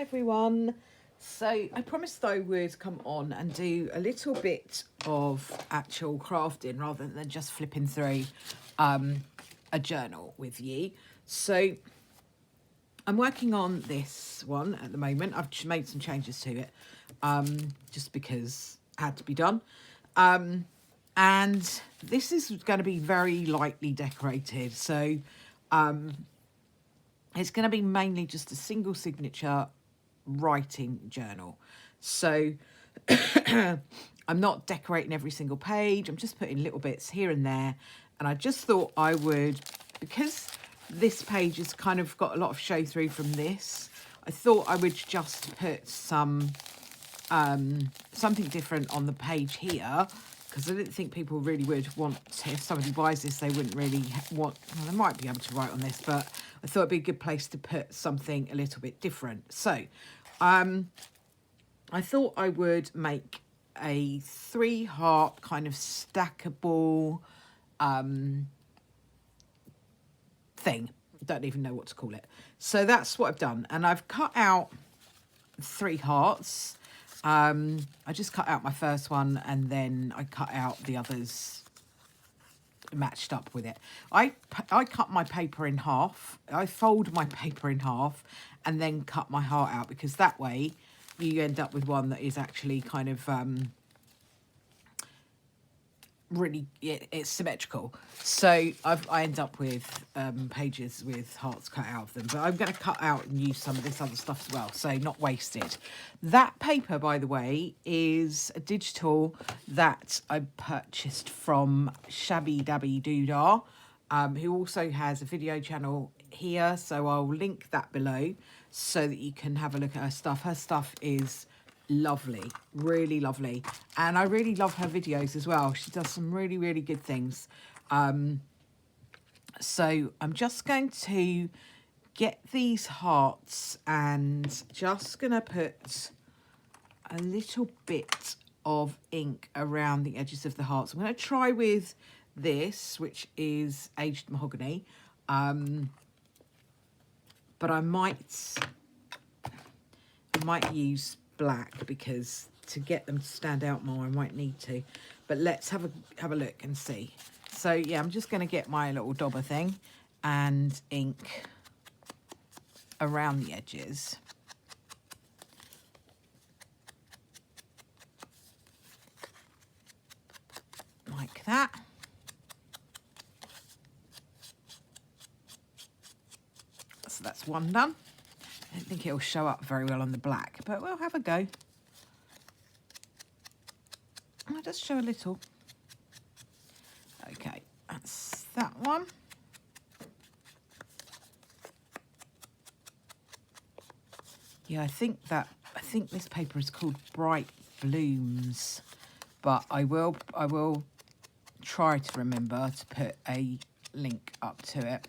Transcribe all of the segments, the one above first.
everyone. So I promised I would come on and do a little bit of actual crafting rather than just flipping through a journal with you. So I'm working on this one at the moment. I've just made some changes to it just because it had to be done. And this is going to be very lightly decorated. So it's going to be mainly just a single signature writing journal. So I'm not decorating every single page. I'm just putting little bits here and there. And I just thought I would, because this page has kind of got a lot of show through from this, I thought I would just put some something different on the page here, because I didn't think people really would want to, if somebody buys this, they wouldn't really want, well, they might be able to write on this, but I thought it'd be a good place to put something a little bit different. So I thought I would make a 3-heart kind of stackable thing. Don't even know what to call it. So that's what I've done. And I've cut out 3 hearts. I just cut out my first one and then I cut out the others matched up with it. I cut my paper in half. I fold my paper in half and then cut my heart out, because that way you end up with one that is actually kind of really, it's symmetrical. So I end up with pages with hearts cut out of them, but I'm going to cut out and use some of this other stuff as well, so not wasted. That paper, by the way, is a digital that I purchased from Shabby Dabby Doodah, who also has a video channel here, so I'll link that below so that you can have a look at her stuff. Her stuff is lovely, really lovely, and I really love her videos as well. She does some really, really good things. So I'm just going to get these hearts and just gonna put a little bit of ink around the edges of the hearts. I'm going to try with this, which is aged mahogany, but I might use black, because to get them to stand out more I might need to, but let's have a look and see. So yeah, I'm just going to get my little dauber thing and ink around the edges, like that. So that's one done. I don't think it'll show up very well on the black, but we'll have a go. I'll just show a little. Okay, that's that one. Yeah, I think this paper is called Bright Blooms, but I will try to remember to put a link up to it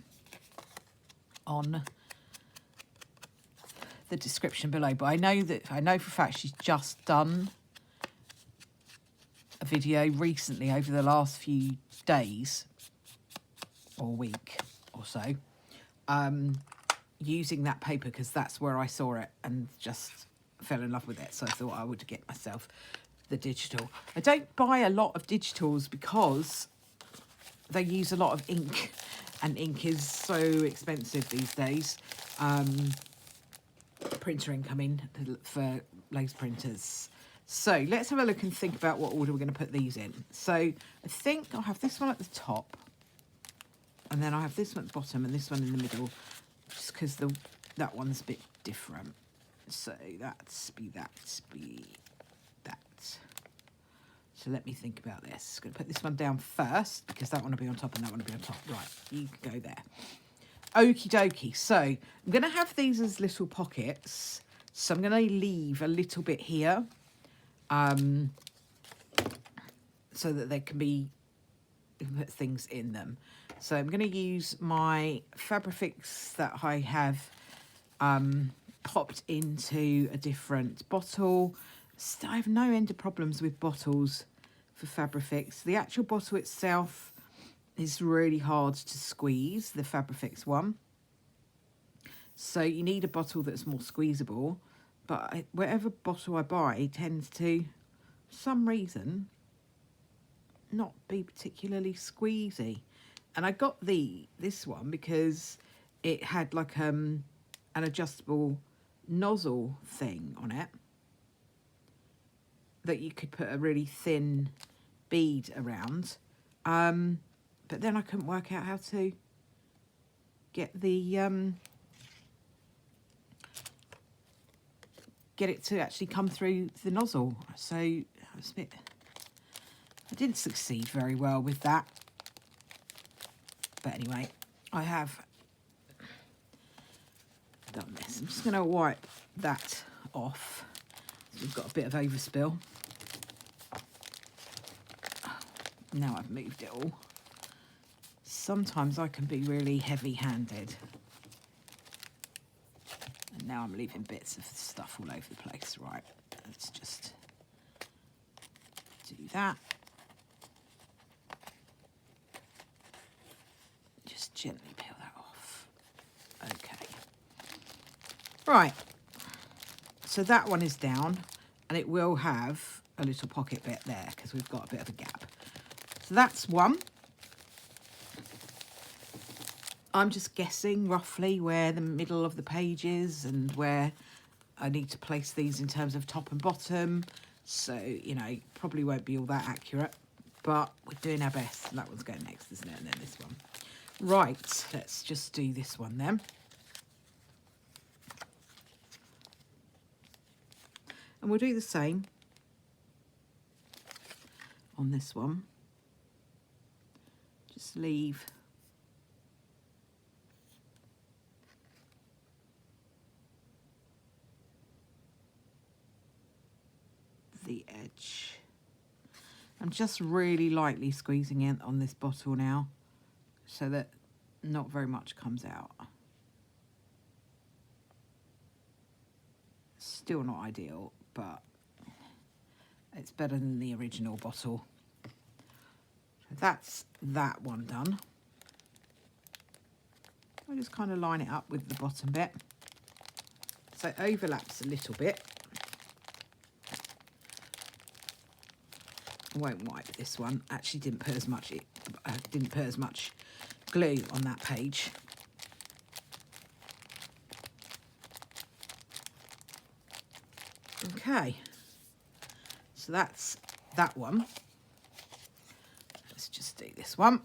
on the description below. But I know for a fact she's just done a video recently over the last few days or week or so, using that paper, because that's where I saw it and just fell in love with it. So I thought I would get myself the digital. I don't buy a lot of digitals because they use a lot of ink, and ink is so expensive these days. Printer ink, I mean, for laser printers. So let's have a look and think about what order we're going to put these in. So I think I'll have this one at the top, and then I have this one at the bottom and this one in the middle, just because that one's a bit different. So that's be that. So let me think about this. I'm going to put this one down first, because that one will be on top and that one will be on top. Right, you can go there. Okie dokie. So I'm going to have these as little pockets. So I'm going to leave a little bit here, so that there can be put things in them. So I'm going to use my Fabrifix that I have popped into a different bottle. I have no end of problems with bottles for Fabrifix. The actual bottle itself is really hard to squeeze, the Fabrifix one. So you need a bottle that's more squeezable. but whatever bottle I buy tends to, for some reason, not be particularly squeezy. And I got this one because it had like an adjustable nozzle thing on it that you could put a really thin bead around. But then I couldn't work out how to get get it to actually come through the nozzle. So I didn't succeed very well with that. But anyway, I have done this. I'm just going to wipe that off. We've got a bit of overspill. Now I've moved it all. Sometimes I can be really heavy-handed. And now I'm leaving bits of stuff all over the place. Right, let's just do that. Just gently peel that off. Okay. Right. So that one is down, and it will have a little pocket bit there because we've got a bit of a gap. So that's one. I'm just guessing roughly where the middle of the page is and where I need to place these in terms of top and bottom. So, you know, probably won't be all that accurate, but we're doing our best. And that one's going next, isn't it? And then this one. Right, let's just do this one then. And we'll do the same on this one. Just leave the edge. I'm just really lightly squeezing in on this bottle now so that not very much comes out. Still not ideal, but it's better than the original bottle. So that's that one done. I'll just kind of line it up with the bottom bit so it overlaps a little bit. I won't wipe this one. Actually didn't put as much glue on that page. Okay, so that's that one. Let's just do this one.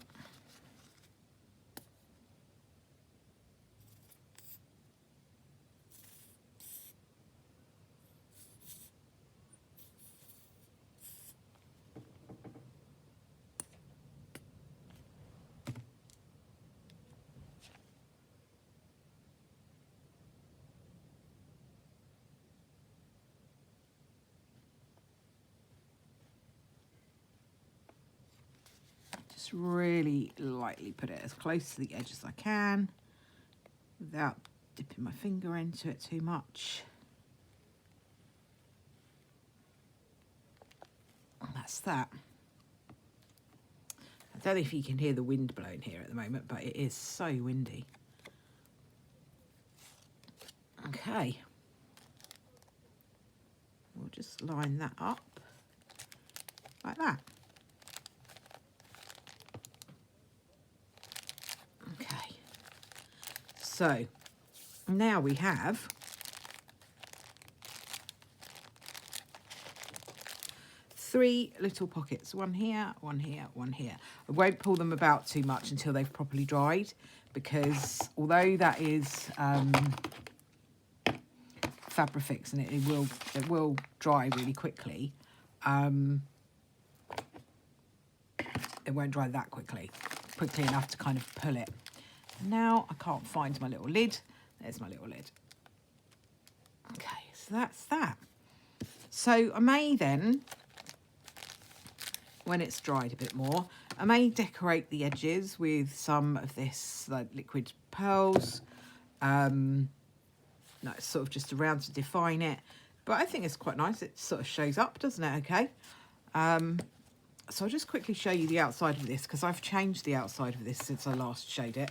Just really lightly put it as close to the edge as I can without dipping my finger into it too much. And that's that. I don't know if you can hear the wind blowing here at the moment, but it is so windy. Okay. We'll just line that up like that. Okay. So now we have three little pockets, one here, one here, one here. I won't pull them about too much until they've properly dried, because although that is Fabrifix and it will dry really quickly, it won't dry that quickly enough to kind of pull it. And now I can't find my little lid. There's my little lid. Okay, so that's that. So I may then, when it's dried a bit more, I may decorate the edges with some of this like liquid pearls. No, it's sort of just around to define it, but I think it's quite nice. It sort of shows up, doesn't it? Okay. So I'll just quickly show you the outside of this, because I've changed the outside of this since I last showed it.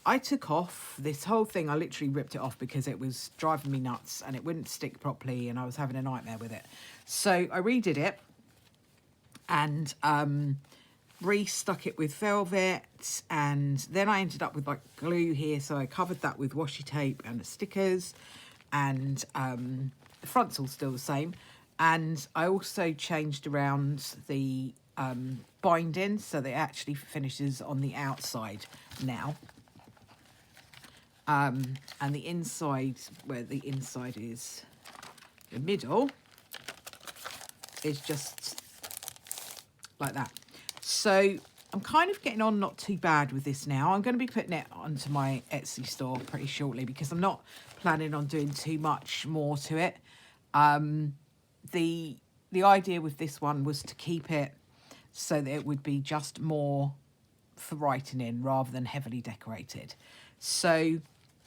I took off this whole thing. I literally ripped it off because it was driving me nuts and it wouldn't stick properly and I was having a nightmare with it. So I redid it and restuck it with velvet, and then I ended up with like glue here, so I covered that with washi tape and the stickers, and the front's all still the same. And I also changed around the binding so that it actually finishes on the outside now. And the inside, where the inside is the middle, is just like that. So I'm kind of getting on not too bad with this now. I'm going to be putting it onto my Etsy store pretty shortly because I'm not planning on doing too much more to it. The idea with this one was to keep it so that it would be just more for writing in rather than heavily decorated. So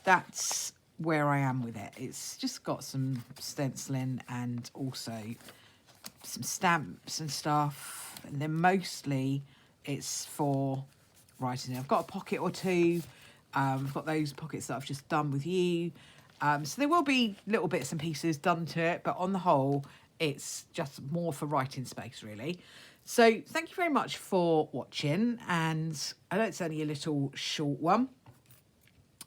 that's where I am with it. It's just got some stenciling and also some stamps and stuff, and then mostly it's for writing in. I've got a pocket or two. I've got those pockets that I've just done with you. So there will be little bits and pieces done to it, but on the whole, it's just more for writing space, really. So thank you very much for watching, and I know it's only a little short one,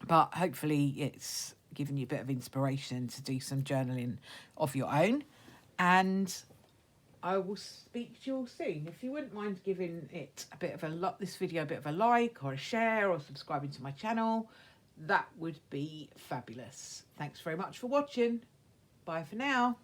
but hopefully it's given you a bit of inspiration to do some journaling of your own. And I will speak to you all soon. If you wouldn't mind giving it a bit of this video a bit of a like or a share or subscribing to my channel, that would be fabulous. Thanks very much for watching. Bye for now.